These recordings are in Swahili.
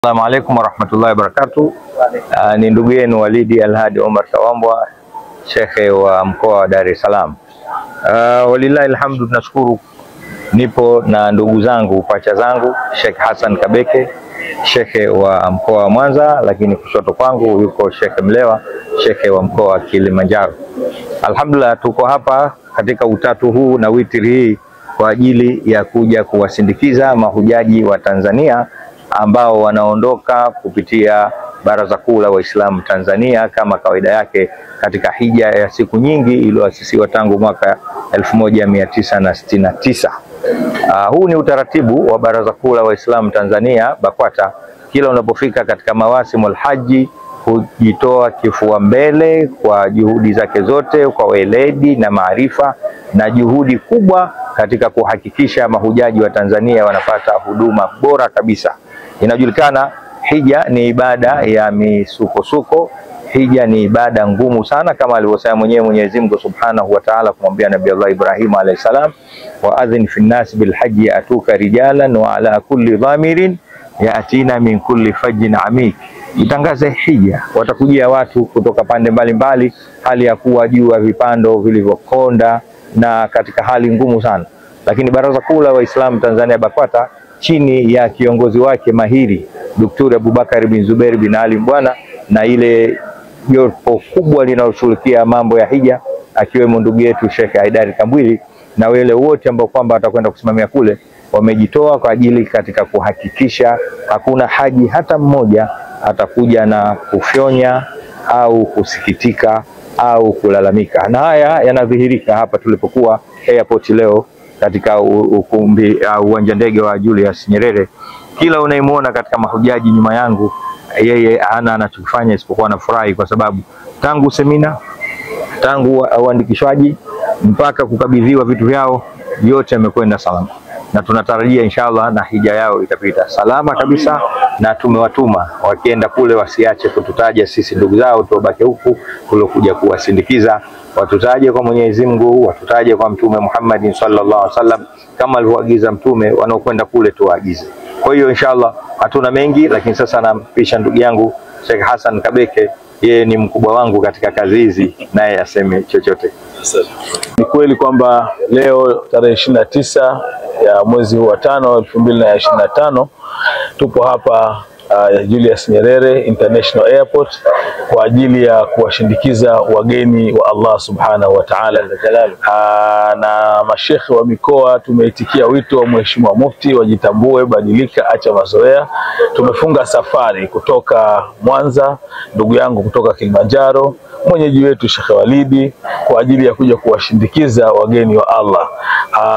Assalamu alaikum warahmatullahi wabarakatuh. Ni ndugu yenu Walidi Alhadi Omar Tawambwa, shekhe wa mkoa wa Dar es Salaam. Walillahi alhamdu, tunashukuru. Nipo na ndugu zangu, pacha zangu, Sheikh Hassan Kabeke, shekhe wa mkoa wa Mwanza, lakini kushoto kwangu yuko Sheikh Mlewa, shekhe wa mkoa wa Kilimanjaro. Alhamdulillah, tuko hapa katika utatu huu na witri hii kwa ajili ya kuja kuwasindikiza mahujaji wa Tanzania ambao wanaondoka kupitia Baraza Kuu la Waislamu Tanzania kama kawaida yake katika hija ya siku nyingi iliyoasisiwa tangu mwaka 1969. Huu ni utaratibu wa Baraza Kuu la Waislamu Tanzania BAKWATA. Kila unapofika katika mawasimul haji kujitoa kifua mbele kwa juhudi zake zote, kwa weledi na maarifa na juhudi kubwa katika kuhakikisha mahujaji wa Tanzania wanapata huduma bora kabisa. Inajulikana hija ni ibada ya misukosuko. Hija ni ibada ngumu sana, kama alivyosema mwenyewe Mwenyezi Mungu Subhanahu wa Ta'ala kumwambia Nabii Allah Ibrahim alayhi salam, wa adhin fi nnas bil hajji atuka rijalan wa ala kulli dhamirin yaatina min kulli fajjin amik. Itangaze hija, watakujia watu kutoka pande mbalimbali, hali ya kuwa juu ya vipando vilivyokonda na katika hali ngumu sana. Lakini Baraza Kuu la Waislamu Tanzania BAKWATA chini ya kiongozi wake mahiri Dr. Abubakar bin Zubair bin Ali Mbwana na ile jopo kubwa linaloshughulikia mambo ya hija akiwemo ndugu yetu Sheikh Haidar Kambwili na wale wote ambao kwamba watakwenda kusimamia kule, wamejitoa kwa ajili katika kuhakikisha hakuna haji hata mmoja atakuja na kufyonya au kusikitika au kulalamika. Na haya yanadhihirika hapa tulipokuwa airport leo katika ukumbi uwanja ndege wa Julius Nyerere. Kila unayemuona katika mahujaji nyuma yangu, yeye hana anachofanya isipokuwa anafurahi, kwa sababu tangu semina, tangu uandikishwaji mpaka kukabidhiwa vitu vyao, yote yamekwenda salama, na tunatarajia inshallah na hija yao itapita salama kabisa. Na tumewatuma wakienda kule wasiache kututaja sisi ndugu zao tuobaki huku kulokuja kuwasindikiza, watutaje kwa Mwenyezi Mungu, watutaje kwa Mtume Muhammad sallallahu alaihi wasallam kama alivyoagiza Mtume, wanaokwenda kule tuwaagize. Kwa hiyo inshallah hatuna mengi, lakini sasa nampisha ndugu yangu Sheikh Hassan Kabeke, yeye ni mkubwa wangu katika kazi hizi, naye aseme chochote. Ni kweli kwamba leo tarehe 29 ya mwezi wa 5 2025 tupo hapa Julius Nyerere International Airport kwa ajili ya kuwashindikiza wageni wa Allah Subhanahu wa Ta'ala. Na mashekhe wa mikoa tumeitikia wito wa Mheshimiwa Mufti, wajitambue, badilika, acha mazoea. Tumefunga safari kutoka Mwanza, ndugu yangu kutoka Kilimanjaro, mwenyeji wetu Sheikh Walidi, kwa ajili ya kuja kuwashindikiza wageni wa Allah.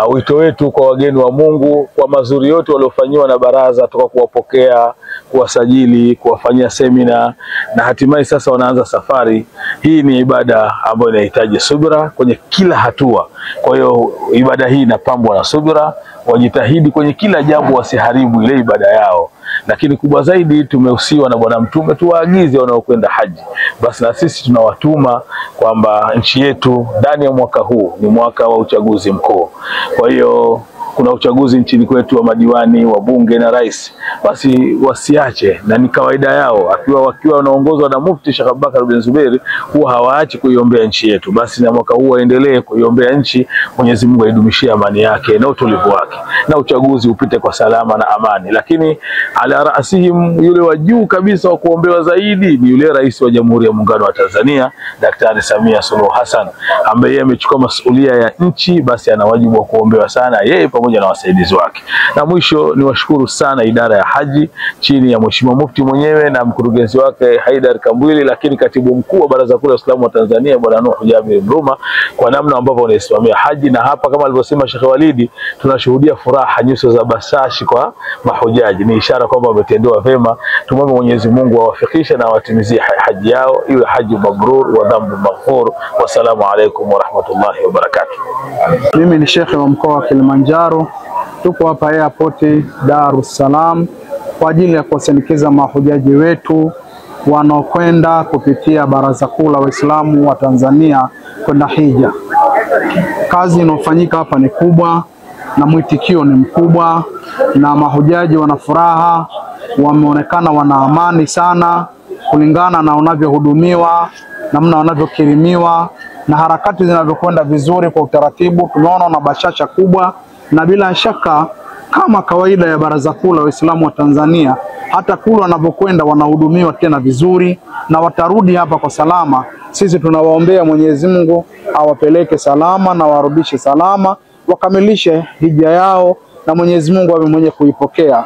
Wito wetu kwa wageni wa Mungu, kwa mazuri yote waliofanywa na baraza, toka kuwapokea, kuwasajili, kuwafanyia semina, na hatimaye sasa wanaanza safari. Hii ni ibada ambayo inahitaji subira kwenye kila hatua. Kwa hiyo ibada hii inapambwa na subira, wajitahidi kwenye kila jambo wasiharibu ile ibada yao. Lakini kubwa zaidi, tumehusiwa na Bwana Mtume tuwaagize wanaokwenda haji. Basi na sisi tunawatuma kwamba nchi yetu ndani ya mwaka huu ni mwaka wa uchaguzi mkuu. Kwa hiyo kuna uchaguzi nchini kwetu wa madiwani, wa bunge na rais. Basi wasiache, na ni kawaida yao wakiwa wanaongozwa na Mufti Sheikh Abubakar bin Zubair, huwa hawaachi kuiombea nchi yetu. Basi na mwaka huu waendelee kuiombea nchi, Mwenyezi Mungu aidumishie amani yake na utulivu wake, na uchaguzi upite kwa salama na amani. Lakini ala raasihim, yule wa juu kabisa wa kuombewa zaidi ni yule Rais wa Jamhuri ya Muungano wa Tanzania Daktari Samia Suluhu Hassan, ambaye amechukua masuhulia ya nchi. Basi ana wajibu wa kuombewa sana yeye pamoja na wasaidizi wake. Na mwisho ni washukuru sana idara ya haji chini ya Mheshimiwa Mufti mwenyewe na mkurugenzi wake Haidar Kambwili, lakini katibu mkuu wa Baraza Kuu la Waislamu wa Tanzania Bwana Nuh Jabir Mruma, kwa namna ambavyo wanaisimamia haji. Na hapa kama alivyosema Sheikh Walidi, tunashuhudia furaha, nyuso za basashi kwa mahujaji. Ni ishara kwamba wametendewa vema. Tumwombe Mwenyezi Mungu awafikishe na awatimizie haji yao, iwe haji mabrur wa dhambu maghfur. Wassalamu alaikum wa rahmatullahi wa barakatuh. Mimi ni Sheikh wa mkoa wa Kilimanjaro. Tupo hapa airport Dar es Salaam kwa ajili ya kuwasindikiza mahujaji wetu wanaokwenda kupitia Baraza Kuu la Waislamu wa Tanzania kwenda hija. Kazi inayofanyika hapa ni kubwa, na mwitikio ni mkubwa, na mahujaji wana furaha, wameonekana wana amani sana kulingana na wanavyohudumiwa, namna wanavyokirimiwa na harakati zinavyokwenda vizuri kwa utaratibu. Tumeona na bashasha kubwa, na bila shaka kama kawaida ya Baraza Kuu la Waislamu wa Tanzania, hata kule wanapokwenda wanahudumiwa tena vizuri na watarudi hapa kwa salama. Sisi tunawaombea Mwenyezi Mungu awapeleke salama na warudishe salama, wakamilishe hija yao na Mwenyezi Mungu awe mwenye kuipokea.